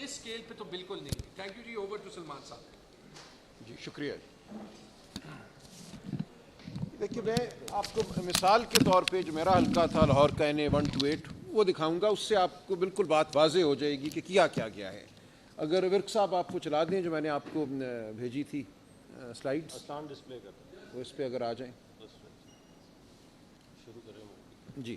اس scale پہ تو بالکل نہیں. تھینک یو جی. اوور ٹو سلمان صاحب. جی شکریہ. دیکھیے میں آپ کو مثال کے طور پہ جو میرا حلقہ تھا لاہور کا NA 128 وہ دکھاؤں گا, اس سے آپ کو بالکل بات واضح ہو جائے گی کہ کیا گیا ہے. اگر ورک صاحب آپ کو چلا دیں جو میں نے آپ کو بھیجی تھی سلائیڈ ڈسپلے کر وہ اس پہ اگر آ جائیں. شروع کریں. جی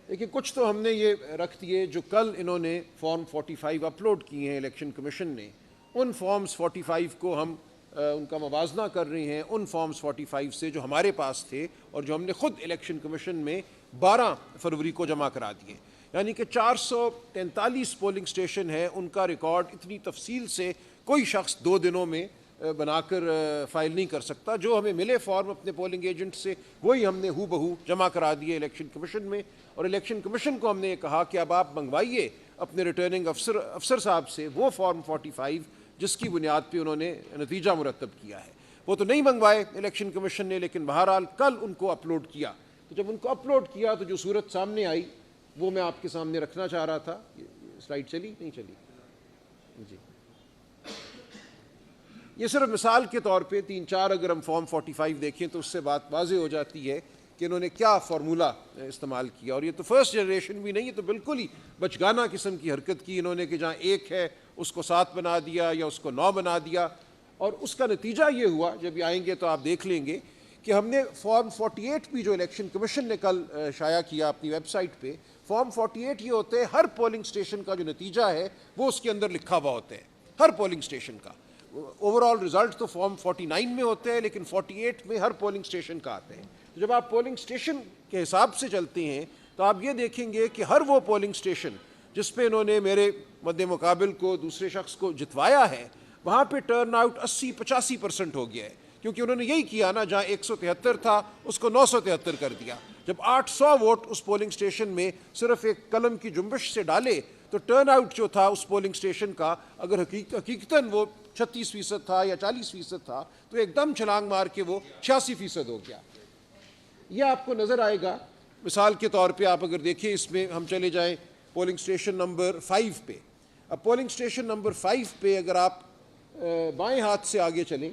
دیکھیے کچھ تو ہم نے یہ رکھ دیے جو کل انہوں نے فارم 45 اپلوڈ کیے ہیں الیکشن کمیشن نے. ان فارمز 45 کو ہم ان کا موازنہ کر رہے ہیں ان فارمز 45 سے جو ہمارے پاس تھے اور جو ہم نے خود الیکشن کمیشن میں 12 فروری کو جمع کرا دیے. یعنی کہ 443 پولنگ سٹیشن ہے, ان کا ریکارڈ اتنی تفصیل سے کوئی شخص 2 دنوں میں بنا کر فائل نہیں کر سکتا. جو ہمیں ملے فارم اپنے پولنگ ایجنٹ سے وہی ہم نے ہو بہو جمع کرا دیے الیکشن کمیشن میں. اور الیکشن کمیشن کو ہم نے یہ کہا کہ اب آپ منگوائیے اپنے ریٹرننگ افسر صاحب سے وہ فارم 45 جس کی بنیاد پہ انہوں نے نتیجہ مرتب کیا ہے. وہ تو نہیں منگوائے الیکشن کمیشن نے, لیکن بہرحال کل ان کو اپلوڈ کیا. تو جب ان کو اپلوڈ کیا تو جو صورت سامنے آئی وہ میں آپ کے سامنے رکھنا چاہ رہا تھا. سلائیڈ چلی نہیں چلی؟ جی یہ صرف مثال کے طور پہ 3-4 اگر ہم فارم 45 دیکھیں تو اس سے بات واضح ہو جاتی ہے کہ انہوں نے کیا فارمولا استعمال کیا. اور یہ تو فرسٹ جنریشن بھی نہیں, یہ تو بالکل ہی بچگانہ قسم کی حرکت کی انہوں نے کہ جہاں 1 ہے اس کو 7 بنا دیا یا اس کو 9 بنا دیا. اور اس کا نتیجہ یہ ہوا, جب یہ آئیں گے تو آپ دیکھ لیں گے کہ ہم نے فارم 48 بھی جو الیکشن کمیشن نے کل شائع کیا اپنی ویب سائٹ پہ, فارم 48 یہ ہوتے ہیں ہر پولنگ سٹیشن کا جو نتیجہ ہے وہ اس کے اندر لکھا ہوا ہوتا ہے, ہر پولنگ سٹیشن کا. اوور آل رزلٹ تو فارم 49 میں ہوتے ہیں لیکن 48 میں ہر پولنگ سٹیشن کا آتے ہیں. جب آپ پولنگ سٹیشن کے حساب سے چلتے ہیں تو آپ یہ دیکھیں گے کہ ہر وہ پولنگ سٹیشن جس پہ انہوں نے میرے مد مقابل کو دوسرے شخص کو جتوایا ہے وہاں پہ ٹرن آؤٹ 80-85% ہو گیا ہے. کیونکہ انہوں نے یہی کیا نا, جہاں 173 تھا اس کو 973 کر دیا. جب 800 ووٹ اس پولنگ سٹیشن میں صرف ایک قلم کی جنبش سے ڈالے تو ٹرن آؤٹ جو تھا اس پولنگ سٹیشن کا اگر حقیقتاً وہ 36% تھا یا 40% تھا تو ایک دم چھلانگ مار کے وہ 86% ہو گیا. یہ آپ کو نظر آئے گا. مثال کے طور پہ آپ اگر دیکھیں اس میں ہم چلے جائیں پولنگ سٹیشن نمبر 5 پہ. اب پولنگ سٹیشن نمبر 5 پہ اگر آپ بائیں ہاتھ سے آگے چلیں,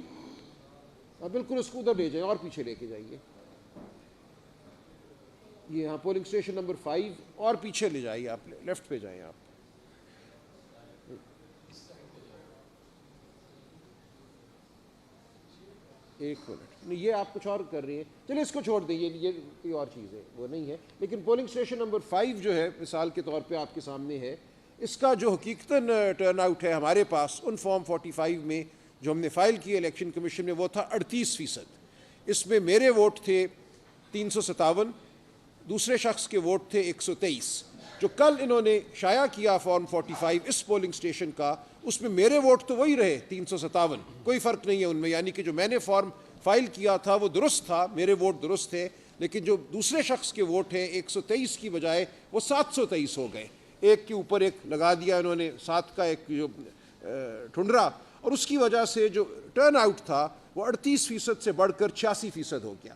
بالکل اس کو ادھر لے جائیں اور پیچھے لے کے جائیے. یہ ہاں پولنگ سٹیشن نمبر 5 اور پیچھے لے جائیے, آپ لیفٹ پہ جائیں. آپ ایک منٹ, یہ آپ کچھ اور کر رہے ہیں, چلیے اس کو چھوڑ دیں, یہ کوئی اور چیز ہے وہ نہیں ہے. لیکن پولنگ سٹیشن نمبر 5 جو ہے مثال کے طور پہ آپ کے سامنے ہے, اس کا جو حقیقتاً ٹرن آؤٹ ہے ہمارے پاس ان فارم 45 میں جو ہم نے فائل کیے الیکشن کمیشن میں وہ تھا 38%. اس میں میرے ووٹ تھے 357, دوسرے شخص کے ووٹ تھے 123. جو کل انہوں نے شائع کیا فارم 45 اس پولنگ سٹیشن کا, اس میں میرے ووٹ تو وہی رہے 357, کوئی فرق نہیں ہے ان میں. یعنی کہ جو میں نے فارم فائل کیا تھا وہ درست تھا, میرے ووٹ درست تھے, لیکن جو دوسرے شخص کے ووٹ ہیں 123 کی بجائے وہ 723 ہو گئے. ایک کے اوپر ایک لگا دیا انہوں نے 7 کا ایک جو ٹھنڈرا, اور اس کی وجہ سے جو ٹرن آؤٹ تھا وہ 38% سے بڑھ کر 86% ہو گیا.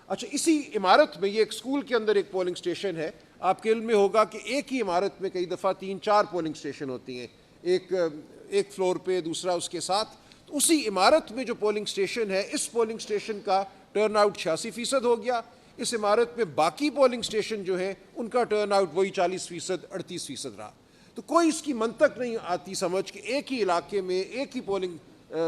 اچھا, اسی عمارت میں یہ ایک اسکول کے اندر ایک پولنگ سٹیشن ہے. آپ کے علم میں ہوگا کہ ایک ہی عمارت میں کئی دفعہ 3-4 پولنگ سٹیشن ہوتی ہیں, ایک فلور پہ دوسرا اس کے ساتھ. تو اسی عمارت میں جو پولنگ سٹیشن ہے اس پولنگ سٹیشن کا ٹرن آؤٹ 86% ہو گیا. اس عمارت میں باقی پولنگ سٹیشن جو ہیں ان کا ٹرن آؤٹ وہی 40%, 38% رہا. تو کوئی اس کی منطق نہیں آتی سمجھ کہ ایک ہی علاقے میں ایک ہی پولنگ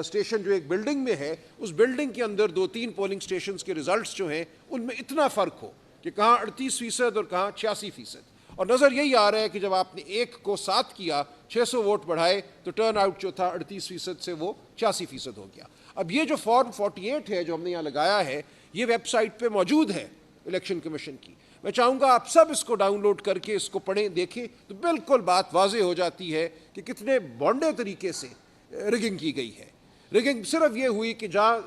سٹیشن جو ایک بلڈنگ میں ہے, اس بلڈنگ کے اندر 2-3 پولنگ سٹیشنز کے ریزلٹس جو ہیں ان میں اتنا فرق ہو کہ کہاں 38% اور کہاں 86%. اور نظر یہی آ رہا ہے کہ جب آپ نے 1 کو 7 کیا, 600 ووٹ بڑھائے, تو ٹرن آؤٹ جو تھا 38% سے وہ 86% ہو گیا. اب یہ جو فارم 48 ہے جو ہم نے یہاں لگایا ہے, یہ ویب سائٹ پہ موجود ہے الیکشن کمیشن کی. میں چاہوں گا آپ سب اس کو ڈاؤن لوڈ کر کے اس کو پڑھیں, دیکھیں, تو بالکل بات واضح ہو جاتی ہے کہ کتنے بونڈے طریقے سے رگنگ کی گئی ہے. رگنگ صرف یہ ہوئی کہ جہاں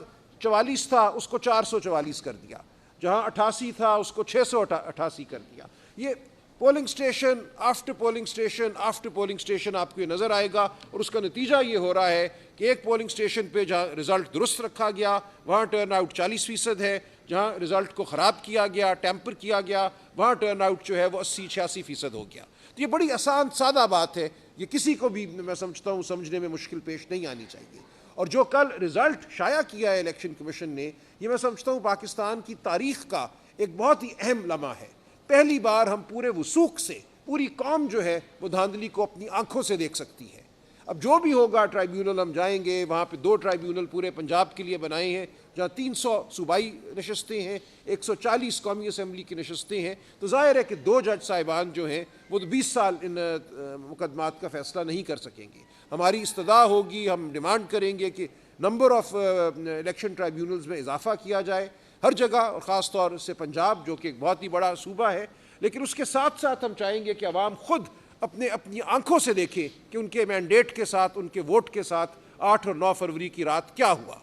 44 تھا اس کو 444 کر دیا, جہاں 88 تھا اس کو 688 کر دیا. یہ polling station after polling station after polling station آپ کو یہ نظر آئے گا. اور اس کا نتیجہ یہ ہو رہا ہے کہ ایک پولنگ سٹیشن پہ جہاں رزلٹ درست رکھا گیا وہاں ٹرن آؤٹ 40% ہے, جہاں رزلٹ کو خراب کیا گیا, ٹیمپر کیا گیا, وہاں ٹرن آؤٹ جو ہے وہ 80-86% ہو گیا. تو یہ بڑی آسان سادہ بات ہے یہ کسی کو بھی میں سمجھتا ہوں سمجھنے میں مشکل پیش نہیں آنی چاہیے. اور جو کل رزلٹ شائع کیا ہے الیکشن کمیشن نے, یہ میں سمجھتا ہوں پاکستان کی تاریخ کا ایک بہت ہی اہم لمحہ ہے. پہلی بار ہم پورے وثوق سے پوری قوم جو ہے وہ دھاندلی کو اپنی آنکھوں سے دیکھ سکتی ہے. اب جو بھی ہوگا ٹرائیبیونل ہم جائیں گے, وہاں پہ 2 ٹرائیبیونل پورے پنجاب کے لیے بنائے ہیں جہاں 300 صوبائی نشستیں ہیں, 140 قومی اسمبلی کی نشستیں ہیں. تو ظاہر ہے کہ 2 جج صاحبان جو ہیں وہ تو 20 سال ان مقدمات کا فیصلہ نہیں کر سکیں گے. ہماری استدعا ہوگی, ہم ڈیمانڈ کریں گے کہ نمبر آف الیکشن ٹرائیبیونلز میں اضافہ کیا جائے ہر جگہ, اور خاص طور سے پنجاب جو کہ ایک بہت ہی بڑا صوبہ ہے. لیکن اس کے ساتھ ساتھ ہم چاہیں گے کہ عوام خود اپنی آنکھوں سے دیکھیں کہ ان کے مینڈیٹ کے ساتھ, ان کے ووٹ کے ساتھ 8 اور 9 فروری کی رات کیا ہوا.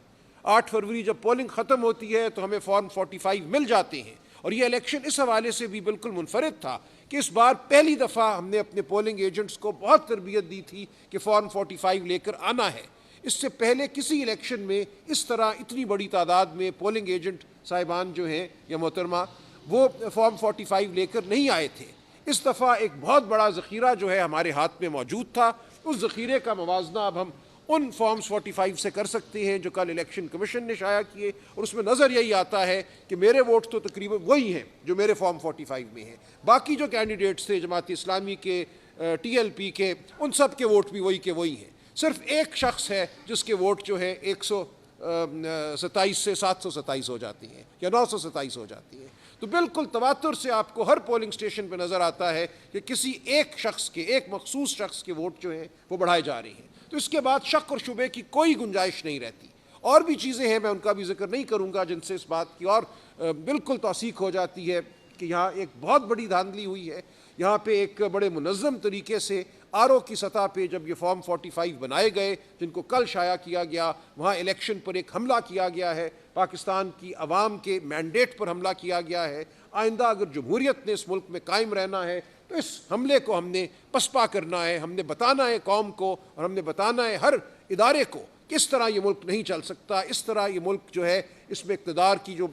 8 فروری جب پولنگ ختم ہوتی ہے تو ہمیں فارم 45 مل جاتے ہیں, اور یہ الیکشن اس حوالے سے بھی بالکل منفرد تھا کہ اس بار پہلی دفعہ ہم نے اپنے پولنگ ایجنٹس کو بہت تربیت دی تھی کہ فارم 45 لے کر آنا ہے. اس سے پہلے کسی الیکشن میں اس طرح اتنی بڑی تعداد میں پولنگ ایجنٹ صاحبان جو ہیں یا محترمہ وہ فارم 45 لے کر نہیں آئے تھے. اس دفعہ ایک بہت بڑا ذخیرہ جو ہے ہمارے ہاتھ میں موجود تھا. اس ذخیرے کا موازنہ اب ہم ان فارمز 45 سے کر سکتے ہیں جو کل الیکشن کمیشن نے شائع کیے, اور اس میں نظر یہی آتا ہے کہ میرے ووٹ تو تقریباً وہی ہیں جو میرے فارم 45 میں ہیں. باقی جو کینڈیڈیٹس تھے جماعت اسلامی کے, TLP کے, ان سب کے ووٹ بھی وہی کے وہی ہیں. صرف ایک شخص ہے جس کے ووٹ جو ہے 127 سے 727 ہو جاتی ہیں یا 927 ہو جاتی ہیں. تو بالکل تواتر سے آپ کو ہر پولنگ سٹیشن پہ نظر آتا ہے کہ کسی ایک شخص کے, ایک مخصوص شخص کے ووٹ جو ہیں وہ بڑھائے جا رہے ہیں. تو اس کے بعد شک اور شبے کی کوئی گنجائش نہیں رہتی. اور بھی چیزیں ہیں, میں ان کا بھی ذکر نہیں کروں گا, جن سے اس بات کی اور بالکل توثیق ہو جاتی ہے کہ یہاں ایک بہت بڑی دھاندلی ہوئی ہے. یہاں پہ ایک بڑے منظم طریقے سے RO کی سطح پہ جب یہ فارم 45 بنائے گئے جن کو کل شائع کیا گیا, وہاں الیکشن پر ایک حملہ کیا گیا ہے, پاکستان کی عوام کے مینڈیٹ پر حملہ کیا گیا ہے. آئندہ اگر جمہوریت نے اس ملک میں قائم رہنا ہے تو اس حملے کو ہم نے پسپا کرنا ہے. ہم نے بتانا ہے قوم کو, اور ہم نے بتانا ہے ہر ادارے کو کہ اس طرح یہ ملک نہیں چل سکتا. اس طرح یہ ملک جو ہے اس میں اقتدار کی جو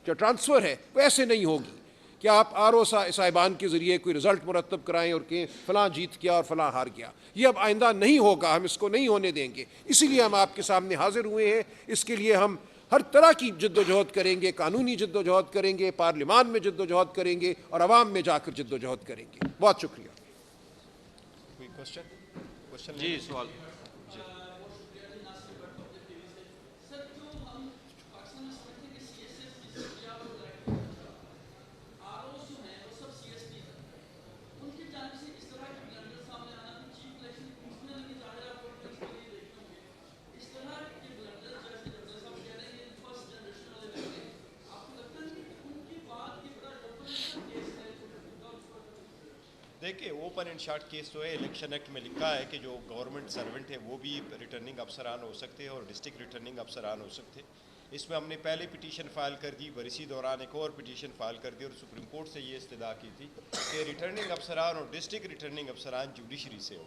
ٹرانسفر ہے وہ ایسے نہیں ہوگی کہ آپ RO صاحبان کے ذریعے کوئی رزلٹ مرتب کرائیں اور کہ فلاں جیت گیا اور فلاں ہار گیا. یہ اب آئندہ نہیں ہوگا, ہم اس کو نہیں ہونے دیں گے. اسی لیے ہم آپ کے سامنے حاضر ہوئے ہیں. اس کے لیے ہم ہر طرح کی جد و جہد کریں گے, قانونی جد و جہد کریں گے, پارلیمان میں جد و جہد کریں گے, اور عوام میں جا کر جد و جہد کریں گے. بہت شکریہ. کوئی کوشچن؟ جی سوال. دیکھیں اوپن اینڈ شارٹ کیس تو ہے, الیکشن ایکٹ میں لکھا ہے کہ جو گورنمنٹ سرونٹ ہے وہ بھی ریٹرننگ افسران ہو سکتے ہیں اور ڈسٹرکٹ ریٹرننگ افسران ہو سکتے ہیں. اس میں ہم نے پہلے پٹیشن فائل کر دی, اسی دوران ایک اور پٹیشن فائل کر دی اور سپریم کورٹ سے یہ استدعا کی تھی کہ ریٹرننگ افسران اور ڈسٹرکٹ ریٹرننگ افسران جوڈیشری سے ہو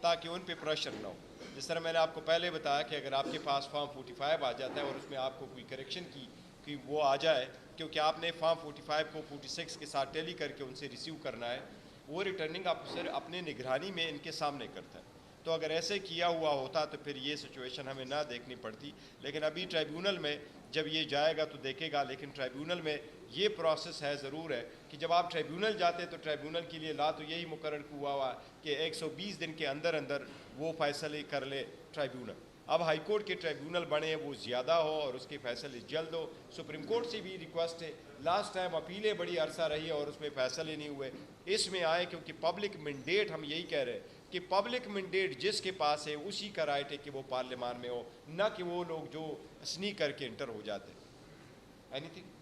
تاکہ ان پہ پریشر نہ ہو. جس طرح میں نے آپ کو پہلے بتایا کہ اگر آپ کے پاس فارم 45 آ جاتا ہے اور اس میں آپ کو کوئی کریکشن کی وہ آ جائے, کیونکہ آپ نے فارم 45 کو 46 کے ساتھ ٹیلی کر کے ان سے ریسیو کرنا ہے, وہ ریٹرننگ افسر اپنے نگرانی میں ان کے سامنے کرتا ہے. تو اگر ایسے کیا ہوا ہوتا تو پھر یہ سچویشن ہمیں نہ دیکھنی پڑتی. لیکن ابھی ٹرائیبیونل میں جب یہ جائے گا تو دیکھے گا, لیکن ٹرائیبیونل میں یہ پروسیس ہے, ضرور ہے کہ جب آپ ٹرائیبیونل جاتے ہیں تو ٹرائیبیونل کے لیے لا تو یہی مقرر ہوا کہ 120 دن کے اندر وہ فیصلے کر لے ٹرائیبیونل. اب ہائی کورٹ کے ٹرائیبیونل بنے وہ زیادہ ہو اور اس کے فیصلے جلد ہو. سپریم کورٹ سے بھی ریکویسٹ ہے, لاسٹ ٹائم اپیلیں بڑی عرصہ رہی ہے اور اس میں فیصلے نہیں ہوئے, اس میں آئے کیونکہ پبلک مینڈیٹ, ہم یہی کہہ رہے ہیں کہ پبلک مینڈیٹ جس کے پاس ہے اسی کا رائٹ ہے کہ وہ پارلیمان میں ہو, نہ کہ وہ لوگ جو اسنیک کر کے انٹر ہو جاتے. Any thing